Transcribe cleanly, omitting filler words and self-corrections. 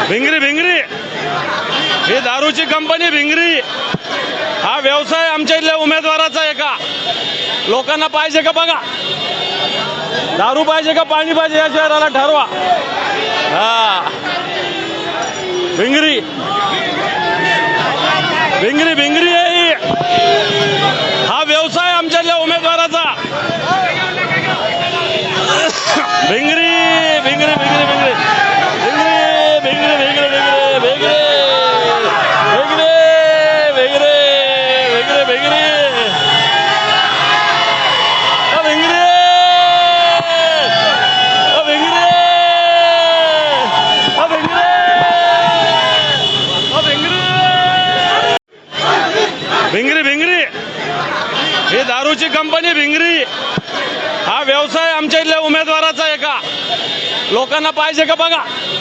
भिंगरी भिंगरी ही दारूची कंपनी भिंगरी हा व्यवसाय आमच्या इथल्या उमेदवाराचा आहे का? लोकांना पाहिजे का बघा, दारू पाहिजे का पाणी पाहिजे या शहराला ठरवा. हा भिंगरी भिंगरी भिंगरी आहे ही, हा व्यवसाय आमच्या इथल्या उमेदवाराचा. भिंगरी भिंगरी भिंगरी भिंगरी भिंगरी भिंगरी भिंगरी भिंगरी भिंगरी भिंगरी भिंगरी भिंगरी भिंगरी ही दारूची कंपनी भिंगरी हा व्यवसाय आमच्या इथल्या उमेदवाराचा आहे का? लोकांना पाहिजे का बघा.